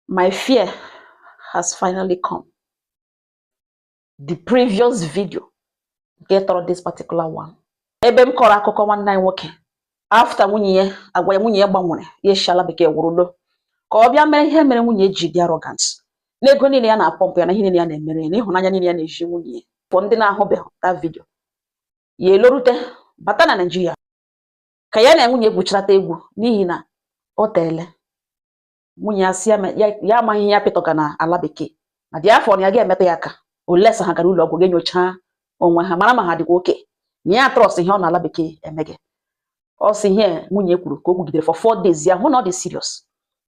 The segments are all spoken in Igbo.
My fear has finally come. The previous video get through this particular one. Ebe m kọrọ akụkọ nwanne anyị nwoke after nwunye ya agwa ya nwunye ya gbanwere ya shala bekee wurulo ka ọ bịa mere ihe mere nwunye ji dị arrogant na ego niile ya na-apọmpụ ya na ihe niile ya na-emere ya na ịhụnanya niile ya na-eji nwunye ya for ndị na-ahụbeghị that video ya elorute bata na Nigeria ka ya na nwunye gwuchirata egwu n'ihi na o teele nwunye ya si ya amaghị ya pịtọga na ala bekee na dị afọ na ya ga-emetụ ya aka olesa ha gara ụlọ ọgwụ ga-enyocha onwe ha mara ma ha dịkwa oke na ya trọst ihe ọ na ala bekee emege ọ si ihe nwunye kwuru ka o gwugidere for 4 days ya hụ na ọ dị serious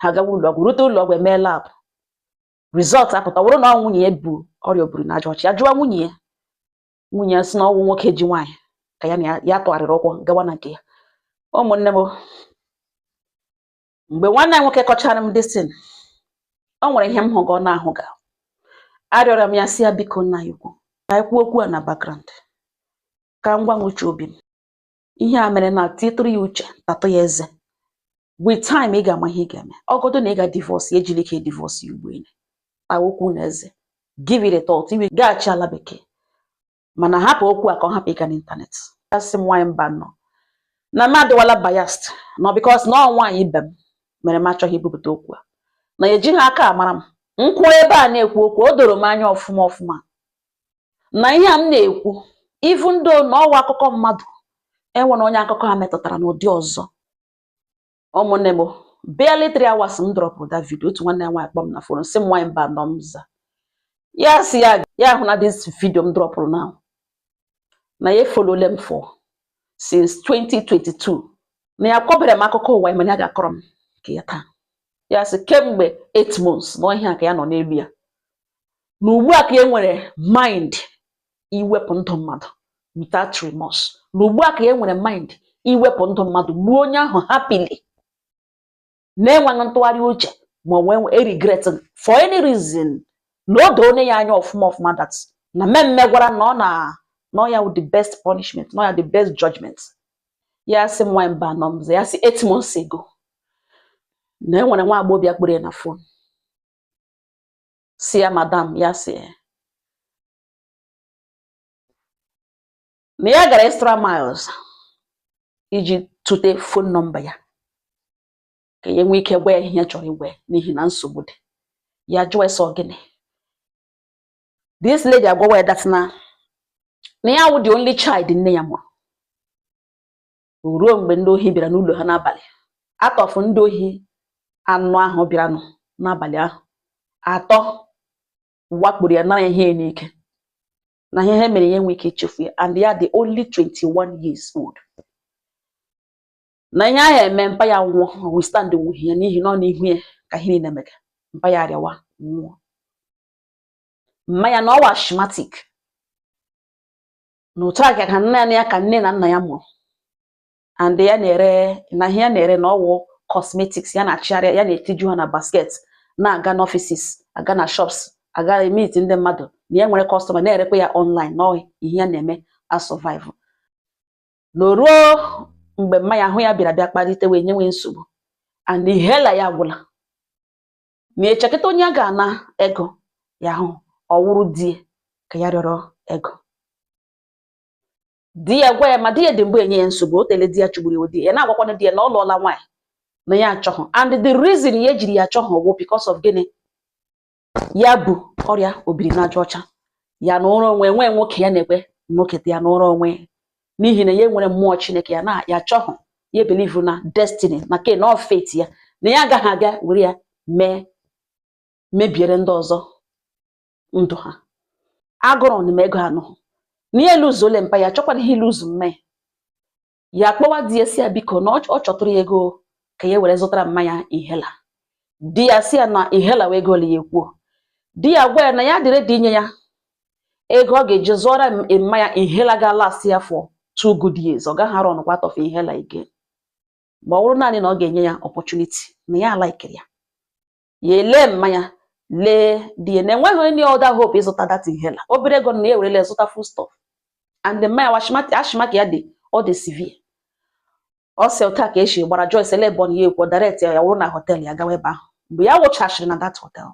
ha gawa ụlọ ọgwụ rute ụlọ ọgwụ eme lab result apụta wụrụ na nwunye ya bu ọrịa oburu n'aja ọcha ya jụwa nwunye ya si na ọnwụ nwoke ji nwaanyị ka ya na ya tụgharịrị ụkwụ gawa na nke ya ụmụnne m mgbe nwanne anyị nwoke kọchara m desin o nwere ihe m hụga ọ na-ahụga arịọrọ m ya si ya biko nna ya ukwu ka anyị kwuo okwu a na background ka m gwa uche obi m ihe a mere na titụrụ ya uche tatụ ya eze with time ị ga-ama ihe ị ga-eme ọgọdụ na ị ga-divorce ya ejili ike divorce ya ugbu ta okwu na eze give it a thought iwe gaghachi ala bekee mana hapụ okwu a ka ọ hapụ ịga n'ịntanet asị m nwaanyị mba nọ na m adịwala biased nọ because na ọ nwaanyị ibe m mere m achọghị ibupụta okwu a na ya ejighị aka amara m nkwụ ebe a na-ekwu okwu o doro m anya ọfụma na ihe a m na-ekwu even though na ọwa akụkọ mmadụ enwere onye akụkọ ha metụtara n'ụdị ọzọ ụmụnne m barely 3 hours m drọpụrụ that video otu nwanne ya nwaanyị kpọm na fon sị m nwaanyị mba nọ m za ya si ya hụ na this video m drọpụrụ now na ya efolole m for since 2022 na ya kwobere m akụkọ ụwa mana ya ga-akọrọ m ka ya taa ya si kemgbe 8 months na ihe a ka ya nọ n'elu ya na ugbu a ka e nwere mind iwepụ ndụ mmadụ without remorse na ugbu a ka e nwere mind iwepụ ndụ mmadụ gbuo onye ahụ happily na-enweghị ntụgharị uche ma ọ nwee regret for any reason na o doo onye ya anya ọfụma that na mmemme gwara na ọ ya the best punishment na ọ ya the best judgment ya sị m nwaanyị mba nọ m ya sị 8 months ago na enwere nwa agbọghọ kpọrọ ya na phone si ya madam ya sị na ya gara extra miles iji tụte phone number ya ka ya nwee ike gwa ya ihe chọrọ igwe n'ihi na nsogbu dị ya jụọ ese gịnị this lady agwawa ya that na ya wụ the only child nne ya mụrụ ruo mgbe ndị ohi bịara n'ụlọ ha n'abalị atọfụ ndị ohi anụ ahụ bịaranụ n'abalị ahụ atọ wakporo ya nara ihe n'ike na ihe mere ya nwee ike ichefu ya and ya the only 21 years old na ihe ahụ eme mpa ya nwụọ withstand nwuhi ya n'ihi na ọ n'ihu ya ka ihe niile mega mpa ya arịawa nwụọ mma ya na ọwa asthmatic na otu aka ka nne ya ka nne na nna ya mụrụ and ya na-ere na ihe ya na-ere na ọwụ cosmetics ya na-achịgharị ya na-etiju ha na basket na-aga n'offices aga na shops aga meet ndị mmadụ na ya nwere customer na-erekwa ya online na ihe ya na-eme a survive na ruo mgbe mma ya ahụ ya bịa kpalite wee nyewe nsogbu and ihela ya gwụla ma echekịta onye a ga-ana ego ya hụ ọwụrụ di ka ya rịọrọ ego di ya gwa ya ma di ya dị mgbe enye ya nsogbu o tele di ya chụgburu di ya na-agwakwana di ya na ọ lụọla nwaanyị na ya achọghị and the reason ya ejiri ya achọghị ọgwụ because of gịnị ya bụ ọrịa obiri n'aja ọcha ya na ụra onwe nwee nwoke ya na-ekwe nwoke dị ya n'ụra onwe n'ihi na ya nwere mmụọ Chineke ya na ya achọghị ya believe na destiny na ke na fate ya na ya agaghị aga were ya mebiere ndị ọzọ ndụ ha agụrụ n'ime ego anụ na ya eluzu ole mpa ya chọkwana ihe iluzu mme ya kpọwa di ya si ya biko na ọ chọtụrụ ya ego ka ya were zụtara mmanya ihela di ya si ya na ihela wee ego ole ya ekwuo di ya gwa ya na ya dịrị dị inye ya ego ọ ga-eji zụọra mmanya ihela ga last ya for 2 good years ọ gaghị arụ ọnụkwa atọfe ihela again ma ọ bụrụ naanị na ọ ga-enye ya opportunity na ya laikiri ya ele mmanya lee di ya na enweghị any other hope ịzụta that ihela obere ego na ya werele zụta full stop and the mmanya ashimaki ya dị ọ dị severe ọ sị ụta ka echi gbara Joyce Lebon ya ekwo direct ya wụrụ na hotel ya gawa ebe ahụ mgbe ya wụchachiri na that hotel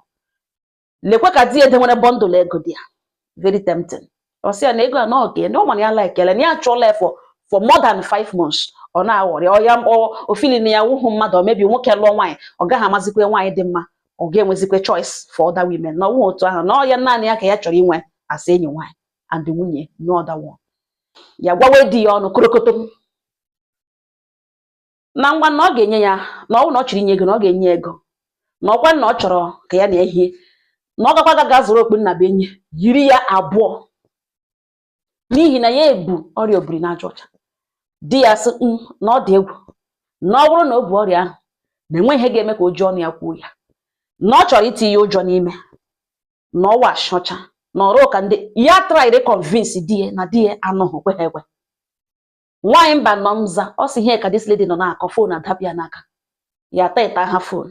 lekwe ka di ede nwere bundle ego dị ya very tempting ọ sị ya na ego a na oge na ọ mana ya like ele na ya chọla for more than 5 months ọ na-aghọrị ọ ya o feeling ya wụhụ mmadụ maybe nwoke lụọ nwaanyị ọ gaghị amazikwe nwaanyị dị mma ọ ga-enwezikwe choice for other women na ọwụ otu ahụ na ọ ya naanị ya ka ya chọrọ inwe as enyi nwaanyị and nwunye no other one ya gwawe di ya ọnụ korokotom na ngwa na ọ ga-enye ya na ọ na ọ chọrọ inye ego na ọ ga-enye ego na ọkwa na ọ chọrọ ka ya na-ehie na ọ gakwa ga zụrụ okpu nna be enyi yiri ya abụọ n'ihi na ya ebu ọrịa obiri n'aja ọcha di ya sị na ọ dị egwu na ọ bụrụ na o bu ọrịa ahụ na enwe ihe ga-eme ka o ji ọnụ ya kwuo ya na ọ chọrọ itinye ụjọ n'ime na ọ washi ọcha na ọrụ ka ndị ya try convince di ya na di ya anụghị kwe ha ekwe nwaanyị mba nọ mza ọ sị ihe ka this lady nọ na-akọ fon adapịa n'aka ya teta ha fon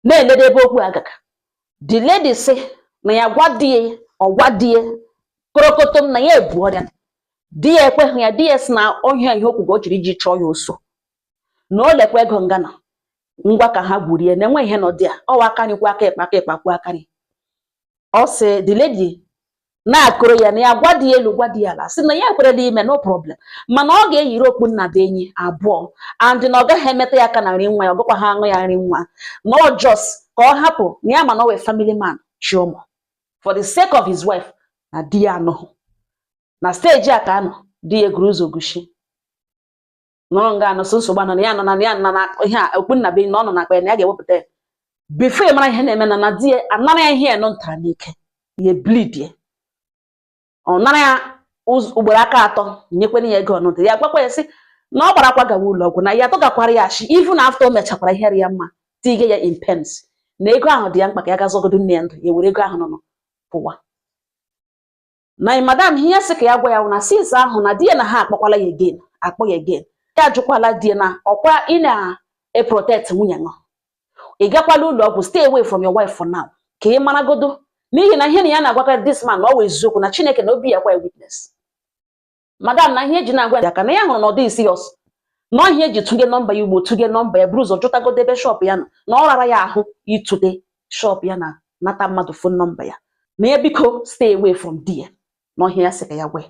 na-eledebe okwu agaga the lady sị na ya gwa di ya ọgwa di ya korokotom na ya ebu ọrịa di ya ekweghị ya di ya sị na ọhịa ihe okwu o jiri ji chọọ ya oso na o lekwa ego ngana ngwa ka ha gburie na enwe ihe nọ dị ya ọwa akarịkwa aka ịkpa kwuo akarị ọ sị the lady na-akụrụ ya na ya gwa di ya elu gwa di ya ala sị na ya ekwerela ime no problem mana ọ ga-eyiri okpu nna be enyi abụọ and na ọ gaghị emeta ya aka na nri nwa ya ọ gakwa ha aṅụ ya nri nwa na ọ just ka ọ hapụ na ya ma na ọ wee family man chioma for the sake of his wife na di ya anọghị na steji a ka anọ di ya guru ụzọ gushi nọrọ nga anọ so nsogbu anọ na ya nọ na ya nọ na ihe a okpu nna be enyi na ọ nọ na akpa ya na ya ga-ewepụta ya before mara ihe na-eme na di ya anara ya ihe nọ ntara n'ike ya bleed ya ọ nara ya ugboro aka atọ nyekwana ya ego ọnụdị ya gwakwa ya sị na ọ gbara akwa gawa ụlọ ọgwụ na ya tọgakwara ya achị even after o mechakwara ihe ya mma tige ya in pence na ego ahụ dị ya mkpa ka ya gazogodo nne ya ndụ ya were ego ahụ nọ pụwa na madam ihe sị ka ya gwa ya na since ahụ na di ya na ha akpọkwala ya again akpọ ya again ya ajụkwala di ya na ọkwa ị na-protect nwunye nọ ị gakwala ụlọ ọgwụ stay away from your wife for now ka ị maragodo n'ihi na ihe na ya na-agwakwa this man na ọ wụ eziokwu na Chineke na obi ya kwa witness madam na ihe eji na-agwa ya ka na ya hụrụ na ọ dịghị serious na ihe eji tụnye nọmba ya ugbo tụnye nọmba ya buru ụzọ jụtagodo ebe shop ya nọ na ọ rara ya ahụ ịtụte shop ya na nata mmadụ phone nọmba ya na ya biko stay away from there na ihe ya sị ka ya gwa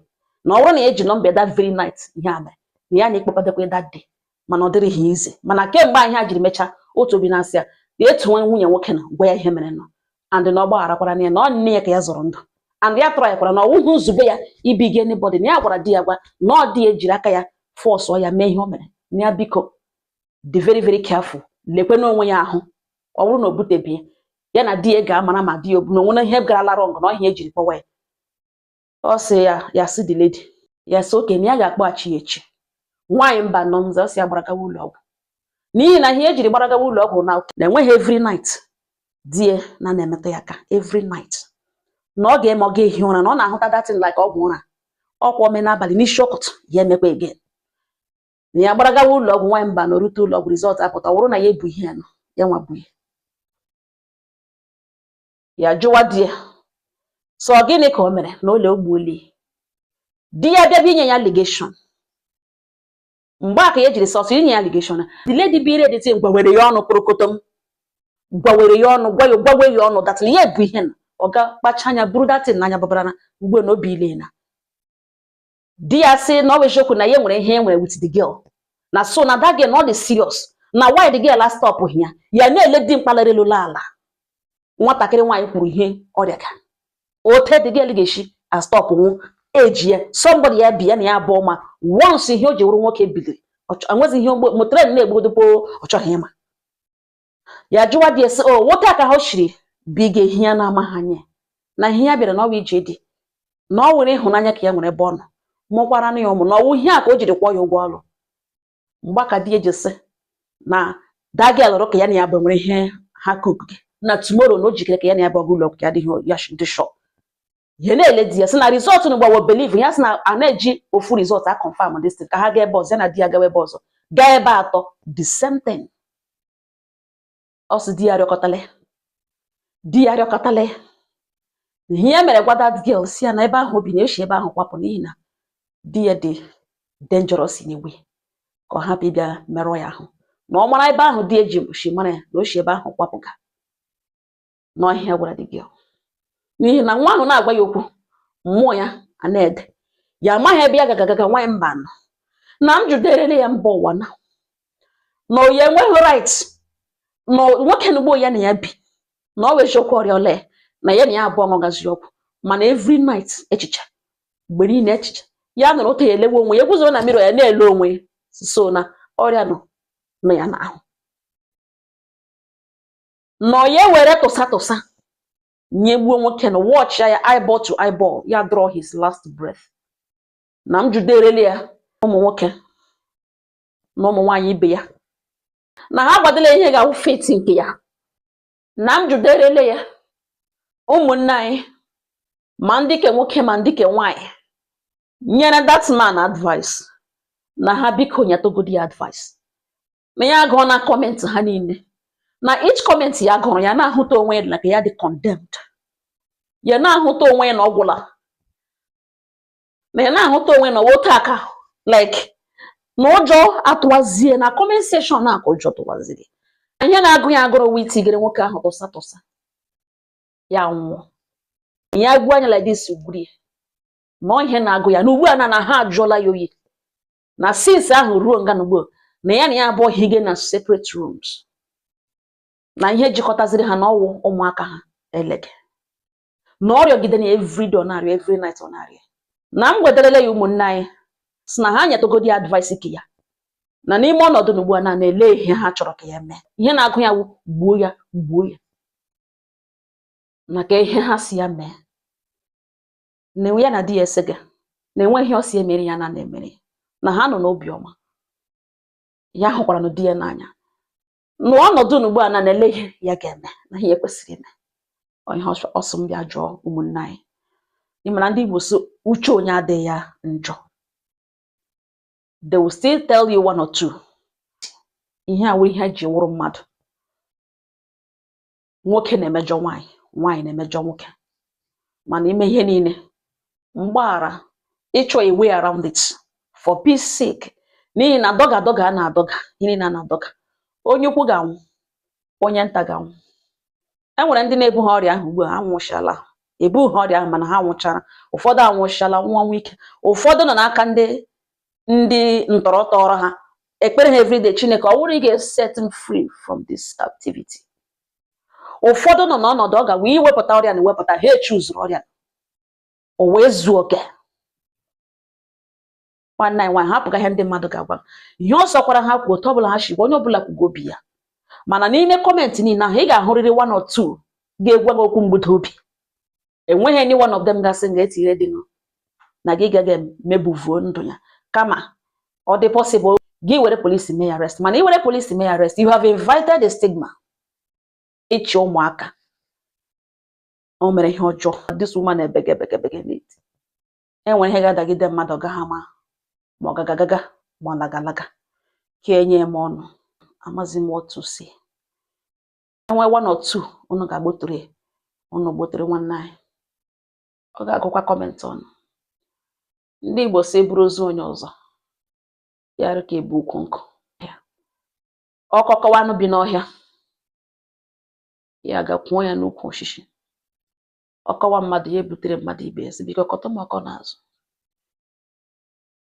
na ọ bụrụ na eji nọmba that very night ihe a mere na ya na-ekpekwadekwa that day mana ọ dịrị ha ize mana kemgbe anyị ha jiri mechaa otu obi na-asị ya etu nwunye nwoke na gwa ya ihe mere nọ and na ọ gbagharakwara na ya na ọ nne ya ka ya zọrọ ndụ and ya tụrụ ya kwara na ọwụhụ nzube ya ibige anybody na ya gwara di ya gwa na ọ dị ya ejiri aka ya force ọ ya mee ihe o mere na ya biko dị very very careful lekwe n'onwe ya ahụ ọ bụrụ na o butebi ya na di ya ga-amara ma di ya obu na onwe ihe garala wrong na ihe ejiri kpọwa ya ọ sị ya sị the lady ya sị okenye ya ga-akpọghachi ya echi nwaanyị mba nọ nza ọ sị ya gbaragawa ụlọ ọgwụ n'ihi na ihe ejiri gbara gawa ụlọ ọgwụ na enweghị every night die na na-emeta ya aka every night na ọ ga-eme ọ ga-ehi ụra na ọ na-ahụta datin like ọgwụ ụra ọkwa ome n'abalị n'isi ọkụtụ ya emekwa again na ya gbara gawa ụlọ ọgwụ nwaanyị mba na orute ụlọ ọgwụ rizọt apụta wụrụ na ya ebu ihe anọ ya nwa bụ ihe ya jụwa di ya so gịnị ka o mere na ụlọ ogbuoli di ya bịa inye ya allegation mgbe aka ya jiri sọsọ inye ya allegation the lady bi ire dịtị gwawere ya ọnụ kpụrụkotom gwawere ya ọnụ gwawe ya ọnụ datịrị ya ebu ihe na ọ ga kpacha anya buru datin n'anya babara na ugbo na obi ile na di ya sị na ọ bụ eziokwu na ya nwere ihe e nwere with the girl na so na that girl na ọ dị serious na why the girl last stop ya na-ele di mkpalere lụla ala nwatakịrị nwaanyị kwuru ihe ọrịa ka ote the girl ga-eshi a stop nwụ eji ya somebody ya bi ya na ya abụọ ma once ihe o ji wuru nwoke bidiri enwezi ihe motere na-egbodopo ọ chọghị ịma ya jụwa di esi o nwoke aka ha shiri biga ihe ya na-amaghị anya na ihe ya bịara na ọ bụ ije dị na ọ nwere ịhụnanya ka ya nwere ebe ọ nọ mụkwara na ya ụmụ na ọwụ ihe a ka o jiri kwụọ ya ụgwọ ọrụ mgbe aka di eji sị na dagel lụrụ ka ya na ya bụ nwere ihe ha kokuge na tomorrow na o jikere ka ya na ya bụ ọgụ ụlọ ya adịghị ya dị shọ ya na-ele di ya sị na rizọtụ na gbawo believe ya sị na a na-eji ofu rizọtụ a confirm this thing ka ha gaa ebe ọzọ ya na di ya gawa ebe ọzọ gaa ebe atọ the same thing ọ sị di ya rịọkọtale ihe ya mere gwa that girl si ya na ebe ahụ obi na-eshi ebe ahụ kwapụ n'ihi na di ya dị dangerous in a way ka ọ hapụ ịbịa merụọ ya ahụ na ọ mara ebe ahụ di eji shi mara ya na o shi ebe ahụ kwapụga n'ọhịa gwara dị gị n'ihi na nwa ahụ na-agwa ya okwu mmụọ ya a na-ede ya amaghị ebe ya gagaga nwaanyị mba nọ na m juderele ya mba ụwa na ya enweghị right na nwoke na ugbo ya na ya bi na ọ wee chokwa ọrịa ole na ya na ya abụọ ṅụgazi ọgwụ mana every night echiche mgbe niile echiche ya nụrụ otu ya elewe onwe ya egwuzoro na mmiri ya na-ele onwe so na ọrịa nọ ya n'ahụ nọ ya were tụsa nyegbuo nwoke na watch ya eyeball to eyeball ya draw his last breath na m juderele ya ụmụ nwoke na ụmụ nwaanyị ibe ya na ha gbadela ihe ga-awụ fate nke ya na m juderele ya ụmụnne anyị ma ndị ke nwoke ma ndị ke nwaanyị nyere that man advice na ha biko nyetogodi ya advice na ya gụọ na kọmentị ha niile na each comment ya gụrụ ya na-ahụta onwe ya like ya dị condemned ya na-ahụta onwe ya na ọ gwụla na ya na-ahụta onwe ya na wote aka like na ụjọ atụwazie na comment section na aka ụjọ tụwaziri ihe na-agụ ya agụrụ wee tigere nwoke ahụ tụsa ya nwụọ ya gbuo anya like this ugburi ma ihe na-agụ ya na ugbu a na ha ajụọla ya oyi na since ahụ ruo nga n'ugbo na ya abụọ hige na separate rooms na ihe jikọtaziri ha na ọwụ ụmụaka ha elege na ọrịa gide na every day ọ na-arịa every night ọ na-arịa na m gwederele ya ụmụnne anyị si na ha nyetogodi advice ike ya na n'ime ọnọdụ n'ugbu a na-ele ihe ha chọrọ ka ya mee ihe na-agụ ya wụ gbuo ya maka ihe ha si ya mee na ya na di ya esega na enwe ihe ọ si emere ya na-emere na ha nọ n'obiọma ya hụkwara na di ya n'anya n'ọnọdụ n'ugbu a na-ele ihe ya ga-eme na ihe kwesịrị ime ihe ọsọ mbịa jụọ ụmụnne anyị ịmara ndị Igbo so uche onye adịghị ya njọ they will still tell you one or two ihe awụ ihe ji wụrụ mmadụ nwoke na-emejọ nwaanyị nwaanyị na-emejọ nwoke mana ime ihe niile mgbaghara ịchọ a way around it for peace sake n'ihi na dọga a na-adọga ihe niile na-adọga onye ukwu ga-anwụ onye nta ga-anwụ enwere ndị na-ebughị ọrịa ahụ ugbu a anwụchala ebughị ọrịa ahụ mana ha nwụchara ụfọdụ anwụchala nwa ike ụfọdụ nọ n'aka ndị ntọrọtọrọ ha ekpere ha everyday Chineke ọ wụrụ ị ga-set them free from this captivity ụfọdụ nọ n'ọnọdụ ọ ga-wee iwepụta ọrịa na iwepụta ha echuzuru ọrịa o wee zuo oke nwanne anyị nwaanyị hapụga ihe ndị mmadụ ga-agwa ihe ọ sọkwara ha kwuo otu ọbụla ha shigwa onye ọbụla kwugo obi ya mana n'ime kọmentị niile ahụ ị ga-ahụrịrị one or two ga-egwa gị okwu mgbuda obi enweghị any one of them gasị ga-etinyere dị na gị gaghị emebuvuo ndụ ya kama ọ dị possible gị were polisi mee ya arrest mana ị were polisi mee ya arrest you have invited a stigma ịchị ụmụaka o mere ihe ọjọọ this woman ebege n'eti enwere ihe ga-adagide mmadụ ọ gaghị ama ma ọ gagagaga ma ọ lagalaga ka enye m ọnụ amazi m otu si enwe one or two unu ga-agbotere unu gbotere nwanne anyị ọ ga-agụkwa kọmentị ọnụ ndị Igbo si eburu ozu onye ọzọ ya ka ebu ukwu nkụ ọkọkọwanụ bi n'ọhịa ya gakwuo ya n'ukwu osisi ọkọwa mmadụ ya ebutere mmadụ ibe ya si biko kọtọ m ọkọ n'azụ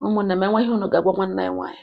ụmụnne m enweghị unu ga-agwa nwanne anyị nwaanyị